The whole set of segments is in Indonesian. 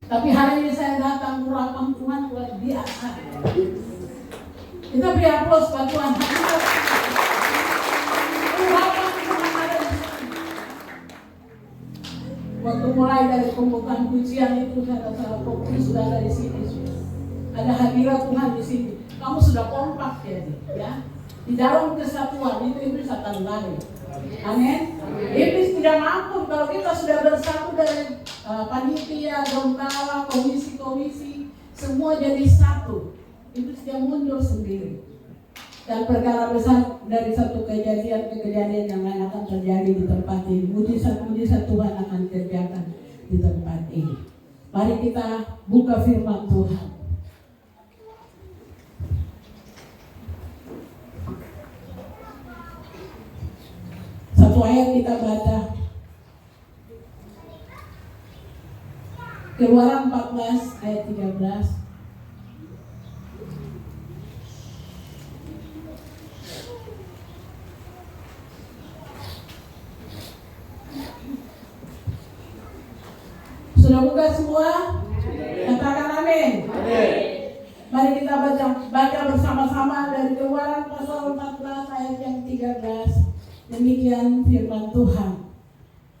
Tapi hari ini saya datang urapan Tuhan luar biasa. Kita beri aplaus buat Tuhan. Urapan Tuhan ada di sini. Waktu mulai dari pembukaan pujian itu saya rasa fokus sudah ada di sini. Ada hadirat Tuhan di sini. Kamu sudah kompak ya. Di dalam kesatuan itu iblis akan lari. Amin. Iblis tidak mampu kalau kita sudah bersatu dari panitia, gembala, komisi-komisi, semua jadi satu. Iblis dia mundur sendiri. Dan perkara besar dari satu kejadian ke kejadian yang lain akan terjadi di tempat ini. Mujizat-mujizat Tuhan akan kerjakan di tempat ini. Mari kita buka firman Tuhan. Satu ayat kita baca. Keluaran 14 ayat 13. Sudah buka semua? Katakan amin. Mari kita baca bersama-sama dari Keluaran pasal 14 ayat yang 13. Demikian firman Tuhan.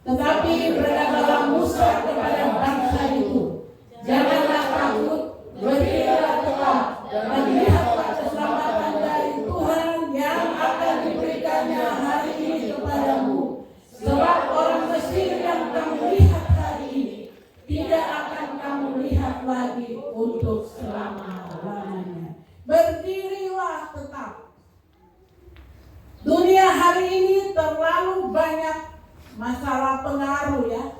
Tetapi berkatalah Musa kepada bangsa itu, janganlah takut, berdirilah tetap, dan lihatlah keselamatan dari Tuhan yang akan diberikannya hari ini kepadamu. Sebab orang Mesir yang kamu lihat hari ini, tidak akan kamu lihat lagi untuk selama-lamanya. Berdirilah tetap. Dunia hari ini terlalu banyak masalah pengaruh ya,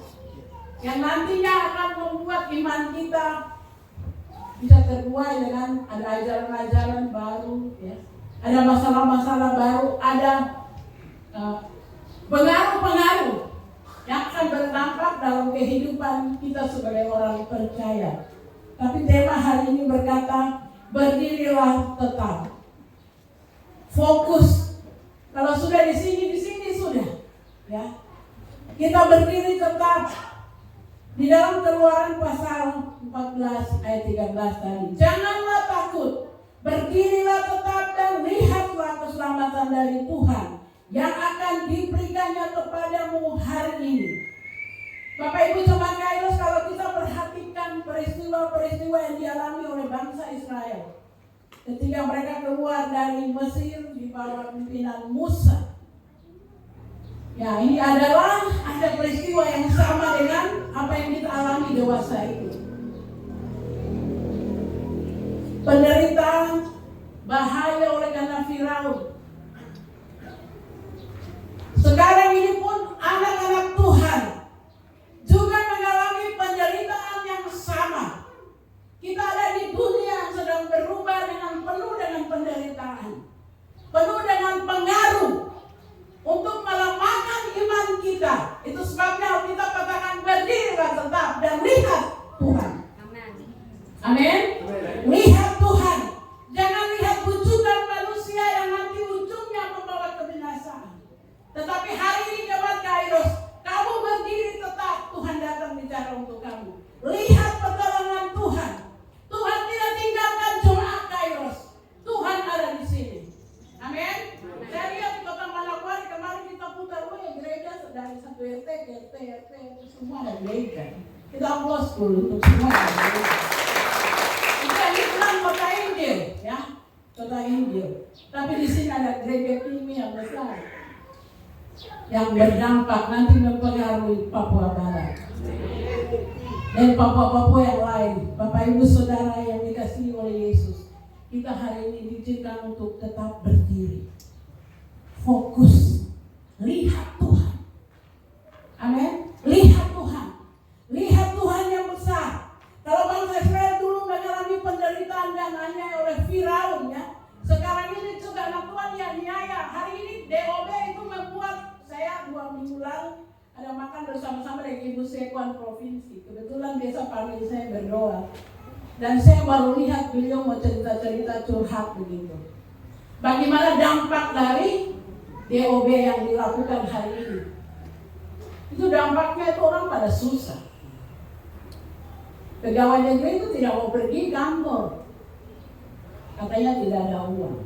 yang nantinya akan membuat iman kita bisa terbuai dengan ada ajaran-ajaran baru ya, ada masalah-masalah baru, ada pengaruh-pengaruh yang akan berdampak dalam kehidupan kita sebagai orang percaya. Tapi tema hari ini berkata, berdirilah tetap. Fokus. Kalau sudah di sini sudah. Ya. Kita berdiri tetap di dalam Keluaran pasal 14 ayat 13 tadi. Janganlah takut, berdirilah tetap dan lihatlah keselamatan dari Tuhan yang akan diberikannya kepadamu hari ini. Bapak Ibu Sobat Kairos, kalau kita perhatikan peristiwa-peristiwa yang dialami oleh bangsa Israel ketika mereka keluar dari Mesir di bawah pimpinan Musa. Ya, ini adalah ada peristiwa yang sama dengan apa yang kita alami dewasa itu. Penderitaan, bahaya oleh karena Firaun. Sekarang ini pun anak-anak Tuhan juga mengalami penderitaan yang sama. Kita ada di dunia yang sedang berubah penuh dengan penderitaan, penuh dengan pengaruh untuk melemahkan iman kita. Itu sebabnya kita katakan berdirilah tetap dan lihat Tuhan. Amin. Lihat Tuhan. Jangan lihat bujukan manusia yang nanti ujungnya membawa kebinasaan. Tetapi hari ini Jemaat Kairos, kamu berdiri tetap, Tuhan datang bicara untuk kamu. Lihat pertolongan Tuhan. Tuhan tidak tinggalkan jemaat Kairos. Tuhan ada di sini. Amin. Saya lihat di Kota Manokwari kemarin kita putar gereja dari satu RT ke RT semua ada gereja. Kita aplaus dulu untuk semua gereja. Kita bilang kota Injil, ya, kota Injil. Tapi di sini ada gereja Kimi yang besar, yang berdampak nanti mempengaruhi Papua Barat dan Papua yang lain. Bapak Ibu Saudara yang dikasihi oleh Yesus, kita hari ini diizinkan untuk tetap berdiri, fokus, lihat Tuhan. Amin. Lihat Tuhan, lihat Tuhan yang besar. Kalau bangsa Israel dulu mengalami penderitaan dan aniaya oleh Firaun, ya, sekarang ini juga anak Tuhan yang niaya. Hari ini DOB itu membuat, saya 2 minggu lalu ada makan bersama-sama dengan Ibu Sekuan Provinsi. Kebetulan biasa panggil saya berdoa. Dan saya baru lihat beliau mau cerita-cerita curhat begitu. Bagaimana dampak dari DOB yang dilakukan hari ini. Itu dampaknya itu orang pada susah. Pegawai negeri itu tidak mau pergi kantor, katanya tidak ada uang.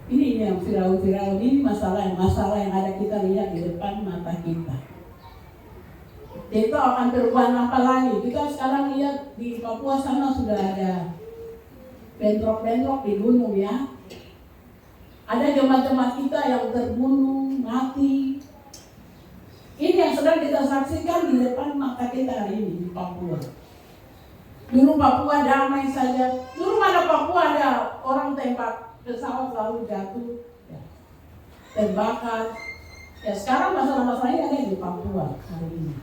Ini yang viral-viral, ini masalah yang ada kita lihat di depan mata kita. Itu akan perubahan apa lagi? Kita sekarang lihat di Papua sana sudah ada bentrok-bentrok di gunung ya. Ada jemaat-jemaat kita yang terbunuh, mati. Ini yang sedang kita saksikan di depan mata kita hari ini di Papua. Dulu Papua damai saja. Dulu mana Papua ada orang tembak pesawat lalu jatuh, ya, terbakar. Ya sekarang masalah-masalahnya ada di Papua hari ini.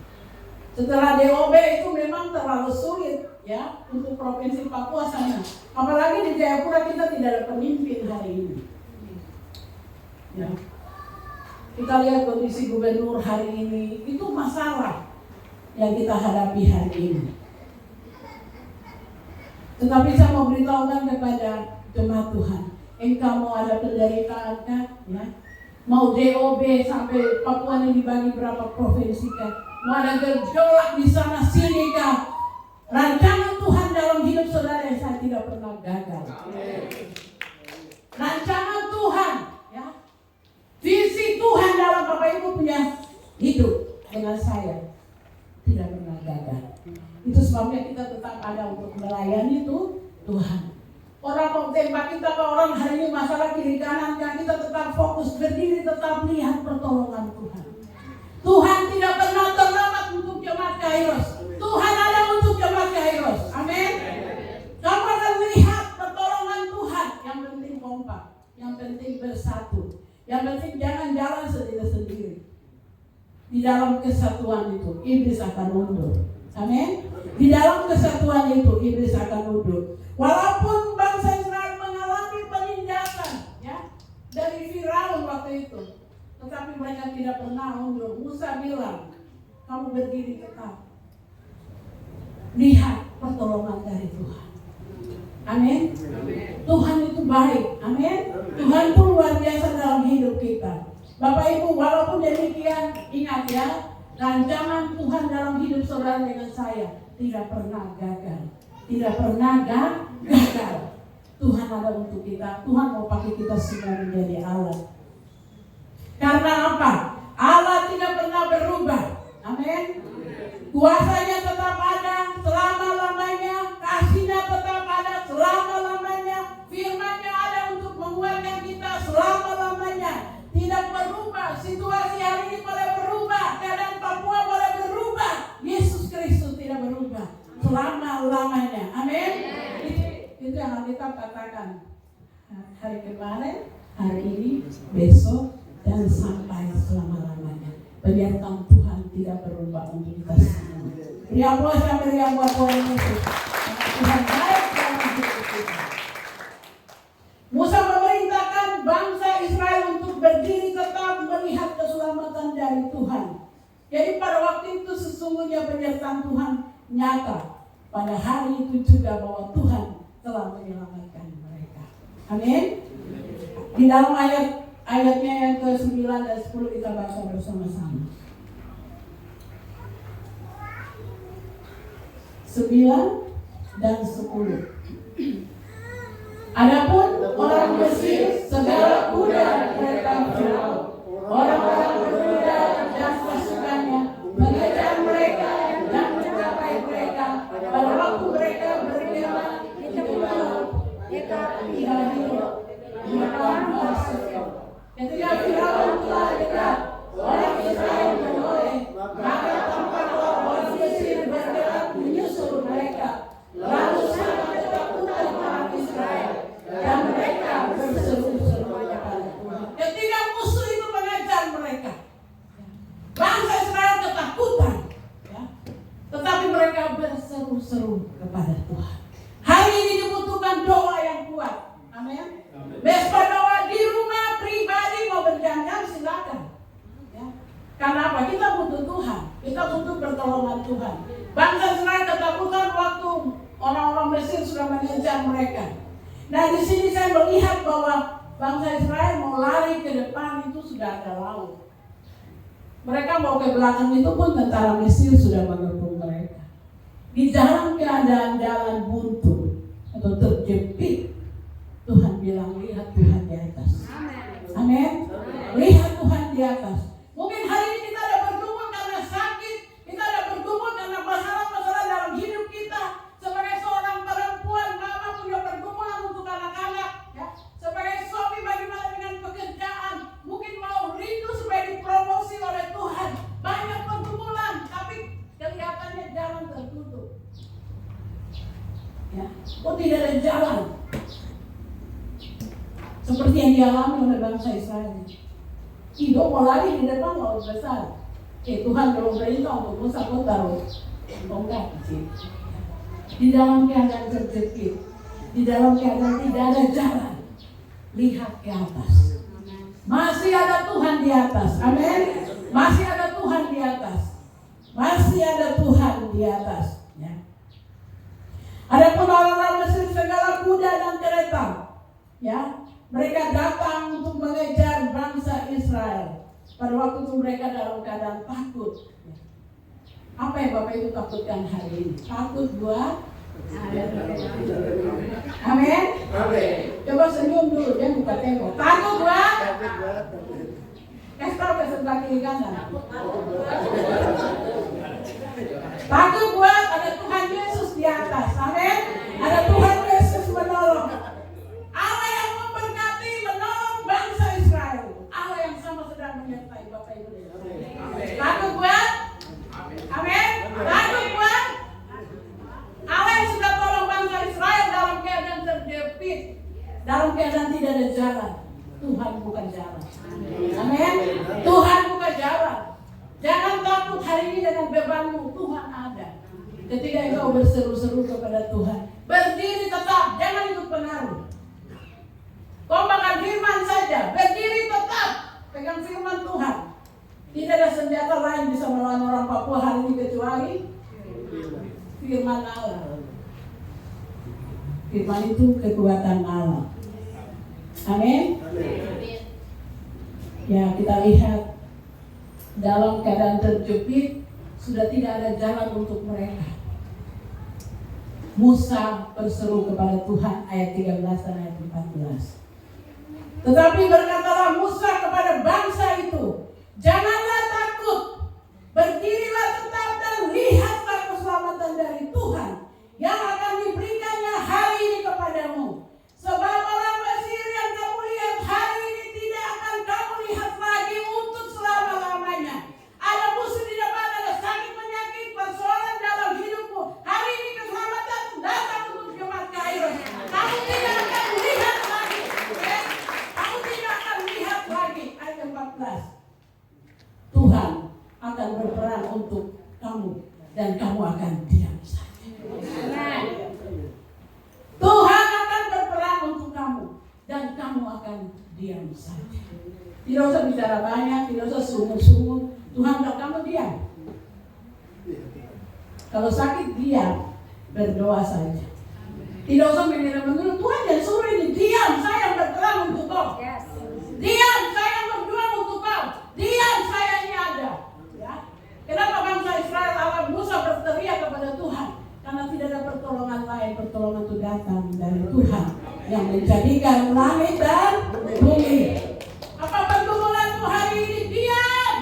Setelah DOB itu memang terlalu sulit ya untuk provinsi Papua sana. Apalagi di Jayapura kita tidak ada pemimpin hari ini. Ya. Kita lihat kondisi gubernur hari ini, itu masalah yang kita hadapi hari ini. Tetapi saya mau beritahukan kepada jemaat Tuhan, engkau mau ada penderitaan kan? Ya? Mau DOB sampai Papua ini dibagi berapa provinsi kan? Mau ada gejolak di sana sini kan? Rancangan Tuhan dalam hidup saudara yang saya tidak pernah gagal. Rancangan Tuhan, ya, visi Tuhan dalam Bapak Ibu punya hidup dengan saya tidak pernah gagal. Itu sebabnya kita tetap ada untuk melayani Tuhan. Orang mau tembak kita, orang hari ini masalah kiri kanan kan, kita tetap fokus berdiri, tetap lihat pertolongan Tuhan. Tuhan tidak pernah terlambat untuk jemaat Kairos. Tuhan ada untuk jemaat Kairos. Amin. Kamu akan melihat pertolongan Tuhan. Yang penting kompak, yang penting bersatu, yang penting jangan jalan sendiri-sendiri. Di dalam kesatuan itu iblis akan mundur. Amin. Di dalam kesatuan itu iblis akan mundur. Walaupun bangsa Israel mengalami penindasan ya dari Firaun waktu itu, tetapi mereka tidak pernah mundur. Musa bilang, kamu berdiri tetap. Lihat pertolongan dari Tuhan. Amin. Tuhan itu baik. Amin. Tuhan itu luar biasa dalam hidup kita. Bapak Ibu, walaupun demikian, ingat ya, rancangan Tuhan dalam hidup saudara dengan saya tidak pernah gagal. Tidak pernah gagal. Tuhan ada untuk kita. Tuhan mau pakai kita semua menjadi alat. Karena apa? Allah tidak pernah berubah. Amin. Kuasanya tetap ada selama-lamanya. Kasihnya tetap ada selama-lamanya. Firman-Nya ada untuk menguatkan kita selama-lamanya. Tidak berubah. Situasi hari ini boleh berubah. Keadaan Papua boleh berubah. Yesus Kristus tidak berubah selama-lamanya. Amin. Itu yang kita katakan hari kemarin, hari ini, besok, dan sampai selama-lamanya. Penyertaan Tuhan tidak berubah untuk kita semua. Beri aplaus yang meriah buat Tuhan Yesus. Tuhan baik dalam hidup kita. Musa memerintahkan bangsa Israel untuk berdiri tetap melihat keselamatan dari Tuhan. Jadi pada waktu itu sesungguhnya penyertaan Tuhan nyata. Pada hari itu juga bahwa Tuhan telah menyelamatkan mereka. Amin. Di dalam ayatnya yang ke-9 dan 10 kita baca bersama-sama. 9 dan 10. Adapun orang Mesir, segala kuda mereka Firaun, orang-orang berkuda dan pasukannya mengejar mereka dan mencapai mereka. Pada waktu mereka berkemah di tengah laut, mereka tidak hidup di depan Mesir. Ketika Firaun telah dekat, orang Israel menoleh, maka tampaklah orang Mesir bergerak menyusul mereka. Lalu sangat ketakutan orang Israel dan mereka berseru-seru kepada Tuhan. Ketika musuh itu mengejar mereka, bangsa Israel ketakutan, ya. Tetapi mereka berseru-seru kepada Tuhan. Hari ini dibutuhkan doa yang kuat. Amin. Besok doa di rumah pribadi mau berjam-jam silakan. Ya. Karena apa? Kita butuh Tuhan. Kita butuh pertolongan Tuhan. Bangsa Israel ketakutan waktu orang-orang Mesir sudah mengejar mereka. Nah di sini saya melihat bahwa bangsa Israel mau lari ke depan itu sudah ada laut. Mereka mau ke belakang itu pun tentara Mesir sudah mengepung di dalam keadaan jalan buntu atau terjepit, Tuhan bilang, lihat Tuhan di atas. Amin. Lihat Tuhan di atas. Mungkin hari ini kita ada bergumul karena sakit, kita ada bergumul karena masalah-masalah dalam hidup kita. Sebagai seorang perempuan, mama punya pergumulan untuk anak-anak. Ya. Sebagai suami, bagaimana dengan pekerjaan? Mungkin mau rindu supaya dipromosi oleh Tuhan. Banyak pergumulan, tapi kelihatannya jalan tertutup. Ya. Oh, tidak ada jalan. Seperti yang dialami oleh bangsa Israel. Hidup mau lari di depan laut besar. Tuhan belum perintah untuk Musa kau taruh tongkat di sini. Di dalam keadaan terjepit, di dalam keadaan tidak ada jalan, lihat ke atas. Masih ada Tuhan di atas. Amin. Masih ada Tuhan di atas. Masih ada Tuhan di atas. Ya. Adapun orang-orang Mesir segala kuda dan kereta, ya, mereka datang untuk mengejar bangsa Israel. Pada waktu itu mereka dalam keadaan takut. Apa yang Bapak Ibu takutkan hari ini? Takut buat? Amin. Coba senyum dulu, jangan buka tembok. Takut buat? Kasih tahu ke sebelah kiri kanan. Takut buat ada Tuhan Yesus di atas. Amin. Ada Tuhan Yesus menolong. Allah yang memberkati, menolong bangsa Israel. Allah yang sama sedang menyertai Bapak Ibu. Takut buat? Amin. Takut buat? Allah yang sudah tolong bangsa Israel dalam keadaan terjepit, dalam keadaan tidak ada jalan. Tuhan bukan jalan. Amin. Tuhan bukan jalan. Jangan takut hari ini dengan bebanmu. Tuhan ada. Ketika engkau berseru-seru kepada Tuhan, berdiri tetap, jangan ikut pengaruh. Kau makan firman saja, berdiri tetap, pegang firman Tuhan. Tidak ada senjata lain bisa melawan orang Papua hari ini kecuali firman Allah. Firman itu kekuatan Allah. Amin. Ya, kita lihat dalam keadaan terjepit, sudah tidak ada jalan untuk mereka. Musa berseru kepada Tuhan, ayat 13 dan ayat 14. Tetapi berkatalah Musa kepada bangsa itu, janganlah takut, berdirilah tetap dan lihatlah keselamatan dari Tuhan yang akan diberikannya hari ini kepadamu. Sebab orang Mesir yang kamu lihat hari ini tidak akan kamu lihat lagi untuk selama-lamanya. Ada musuh di depan, ada sakit penyakit, persoalan dalam hidupmu. Hari ini keselamatan datang untuk jemaat Kairos. Kamu tidak akan lihat lagi. Kamu tidak akan lihat lagi. Ayat 14. Tuhan akan berperang untuk kamu dan kamu akan diam saja. Tuhan akan berperang untuk kamu dan kamu akan diam saja. Tidak usah bicara banyak, tidak usah sungguh-sungguh. Tuhan bilang kamu diam. Kalau sakit diam, berdoa saja. Tidak usah mengira-mengira, Tuhan yang suruh ini, diam, saya yang berperang untuk kau. Diam, saya yang berjuang untuk kau. Diam, saya ini ada. Ya. Kenapa bangsa Israel Allah Musa berteriak kepada Tuhan? Karena tidak ada pertolongan lain, pertolongan itu datang dari Tuhan yang menjadikan langit dan bumi. Apa pergumulanmu hari ini? Diam.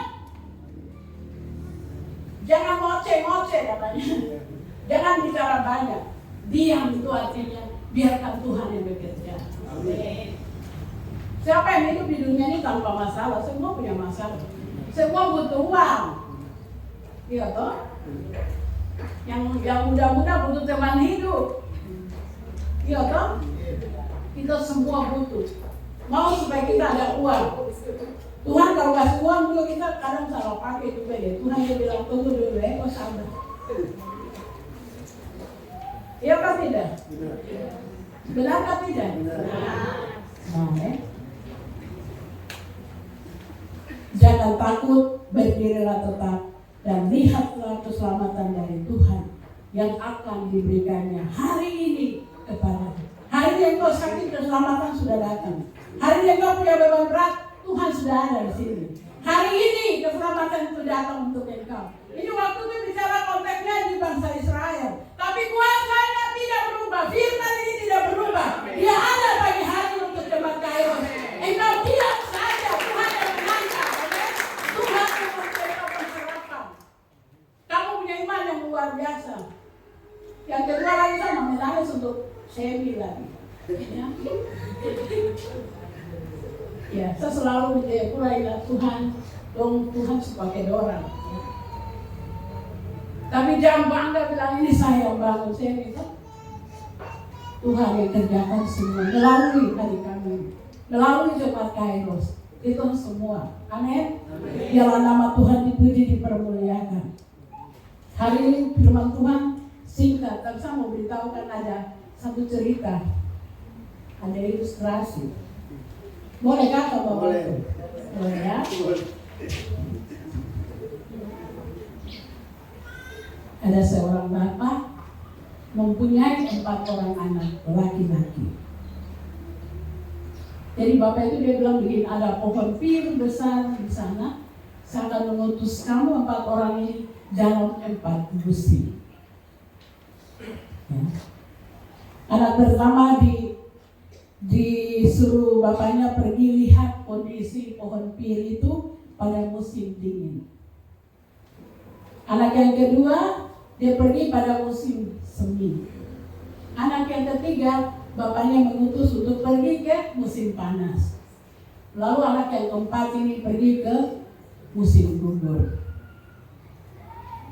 Jangan ngoceh-ngoceh katanya. Jangan bicara banyak. Diam itu artinya biarkan Tuhan yang bekerja. Amin. Siapa yang hidup di dunia ini tanpa masalah? Semua punya masalah. Semua butuh uang. Iya toh? Yang muda-muda butuh teman hidup. Iya toh? Kita semua butuh. Mau supaya kita ada uang. Tuhan kalau kasih uang juga kita kadang salah pakai juga ya. Tuhan dia bilang tunggu dulu ya, kau sabar. Iya kan tidak? Benar kan tidak? Nah, jangan takut, berdirilah tetap dan lihatlah keselamatan dari Tuhan yang akan diberikannya hari ini kepadamu. Hari ini engkau sakit, keselamatan sudah datang. Hari ini engkau punya beban berat, Tuhan sudah ada di sini. Hari ini keselamatan itu datang untuk engkau. Ini waktu itu bicara konteksnya di bangsa Israel. luar biasa. Yang kedua lagi sama menangis untuk Semi lagi. Ya, saya selalu mulailah Tuhan, dong Tuhan sebagai orang. Ya. Tapi jangan bangga bilang ini saya yang bangun Semi. Tuhan yang kerjakan semua melalui hari kami, melalui jemaat Kairos. Itu semua. Amin. Biarlah nama Tuhan dipuji, dipermuliakan. Hari ini firman Tuhan singkat, tapi saya mau beritahukan ada satu cerita, ada ilustrasi. Boleh kah Bapak? Boleh. Boleh ya? Ada seorang bapak mempunyai 4 orang anak laki-laki. Jadi bapak itu dia bilang begini, ada pohon pir besar di sana, saya akan mengutus kamu 4 orang ini dalam 4 musim. Ya. Anak pertama disuruh bapaknya pergi lihat kondisi pohon pir itu pada musim dingin. Anak yang kedua dia pergi pada musim semi. Anak yang ketiga bapaknya mengutus untuk pergi ke musim panas. Lalu anak yang keempat ini pergi ke musim gugur.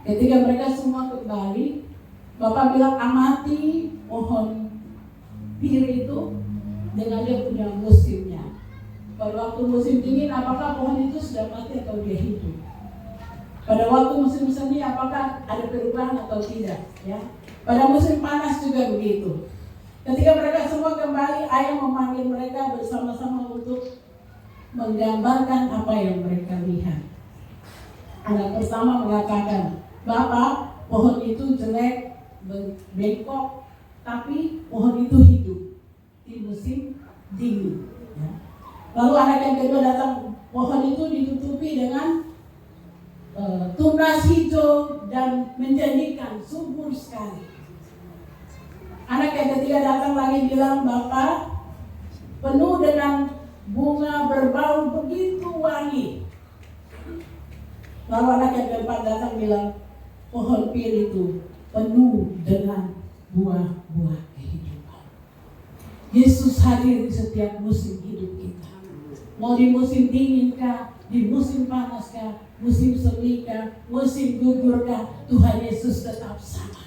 Ketika mereka semua kembali, bapak bilang amati pohon pir itu dengan dia punya musimnya. Pada waktu musim dingin, apakah pohon itu sudah mati atau dia hidup? Pada waktu musim semi, apakah ada perubahan atau tidak? Ya. Pada musim panas juga begitu. Ketika mereka semua kembali, ayah memanggil mereka bersama-sama untuk menggambarkan apa yang mereka lihat. Anak pertama mengatakan, Bapak, pohon itu jelek, bengkok, tapi pohon itu hidup di musim dingin. Ya. Lalu anak yang kedua datang, pohon itu ditutupi dengan tunas hijau dan menjanjikan subur sekali. Anak yang ketiga datang lagi bilang, Bapak, penuh dengan bunga berbau begitu wangi. Lalu anak yang keempat datang bilang, pohon pir itu penuh dengan buah-buah kehidupan. Yesus hadir di setiap musim hidup kita. Mau di musim dingin kah, di musim panas kah, musim semi kah, musim gugur kah, Tuhan Yesus tetap sama.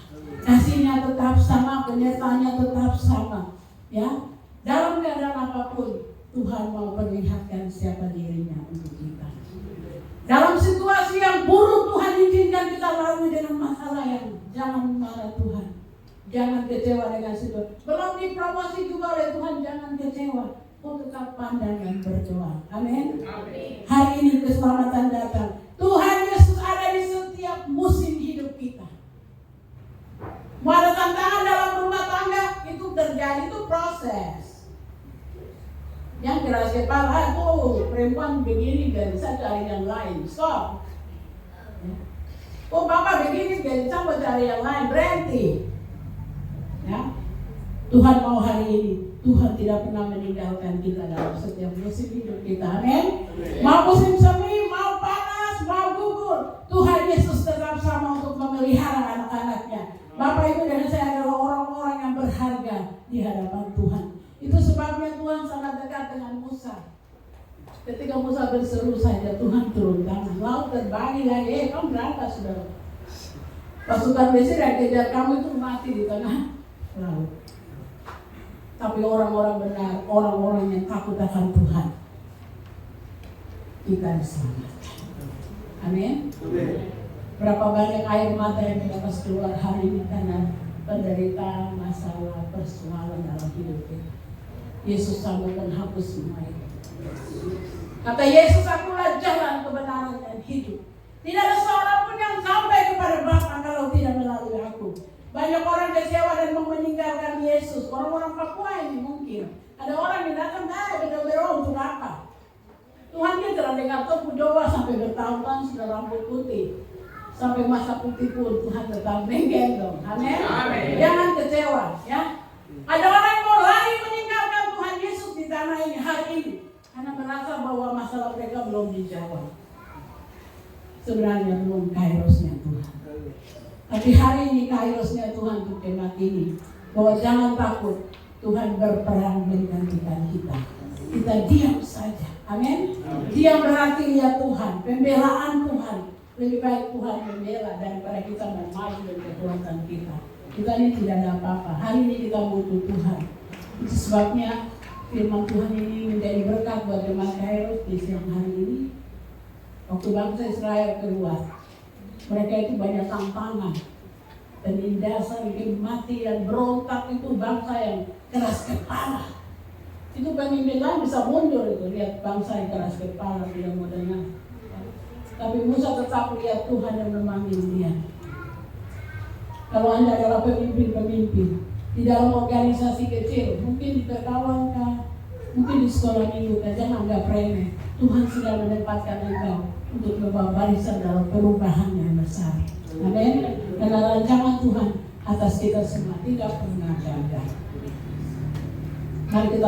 Kasihnya tetap sama, penyertaannya tetap sama. Ya, dalam keadaan apapun Tuhan mau perlihatkan siapa dirinya untuk kita. Dalam situasi yang buruk Tuhan izinkan kita lalui dengan masalah yang jangan marah Tuhan, jangan kecewa dengan situasi. Belum dipromosi juga oleh Tuhan, jangan kecewa. Oh, tetap pandang dan berdoa. Amin. Hari ini keselamatan datang. Tuhan Yesus ada di setiap musim hidup kita. Mau ada tantangan dalam rumah tangga, itu terjadi, itu proses. Yang keras kepala, tuh perempuan begini gak bisa cari yang lain, stop. Oh bapak begini gak bisa mau cari yang lain, berhenti. Ya, Tuhan mau hari ini, Tuhan tidak pernah meninggalkan kita dalam setiap musim hidup kita, amin. Mau musim semi, mau panas, mau gugur, Tuhan Yesus tetap sama untuk memelihara anak-anaknya. Bapak Ibu dan saya adalah orang-orang yang berharga di hadapan Tuhan. Itu sebabnya Tuhan sangat dekat dengan Musa. Ketika Musa berseru saja, Tuhan turun tangan. Laut terbagi lagi, kamu berangkat saudara. Pasukan Mesir yang kejar kamu itu mati di tengah laut. Tapi orang-orang benar, orang-orang yang takut akan Tuhan, kita diselamatkan. Amin. Berapa banyak air mata yang kita pas keluar hari ini karena penderitaan, masalah, persoalan dalam hidup kita. Yesus sanggup menghapus semua itu. Kata Yesus, akulah jalan, kebenaran dan hidup. Tidak ada seorang pun yang sampai kepada Bapa kalau tidak melalui aku. Banyak orang kecewa dan mau meninggalkan Yesus. Orang-orang Papua ini mungkin. Ada orang yang datang, beda-beda untuk apa? Tuhan kita telah dengar tuh doa sampai bertahun-tahun sudah rambut putih. Sampai masa putih pun Tuhan tetap menggendong. Amin. Jangan kecewa, ya. Ada orang yang mau lari meninggalkan Tuhan Yesus di tanah ini hari ini karena merasa bahwa masalah mereka belum dijawab. Sebenarnya belum kairosnya Tuhan. Tapi hari ini kairosnya Tuhan untuk jemaat ini, bahwa jangan takut, Tuhan berperang menggantikan kita. Kita diam saja. Amin. Diam berarti ya Tuhan, pembelaan Tuhan. Lebih baik Tuhan membela daripada kita memain dengan kekuatan kita. Kita ini tidak ada apa-apa. Hari ini kita butuh Tuhan. Itu sebabnya firman Tuhan ini menjadi berkat buat jemaat Kairos di siang hari ini. Waktu bangsa Israel keluar, mereka itu banyak tantangan, penindasan, mati dan berontak. Itu bangsa yang keras kepala. Itu pemimpin lain bisa mundur itu, lihat bangsa yang keras kepala tidak mau dengar. Tapi Musa tetap lihat Tuhan yang memanggil dia. Kalau Anda adalah pemimpin di dalam organisasi kecil, mungkin di perkawanan, mungkin di sekolah minggu, jangan anggap remeh. Tuhan sudah menempatkan engkau untuk membawa barisan dalam perubahan yang besar. Amin. Karena rancangan Tuhan atas kita semua tidak pernah gagal. Mari kita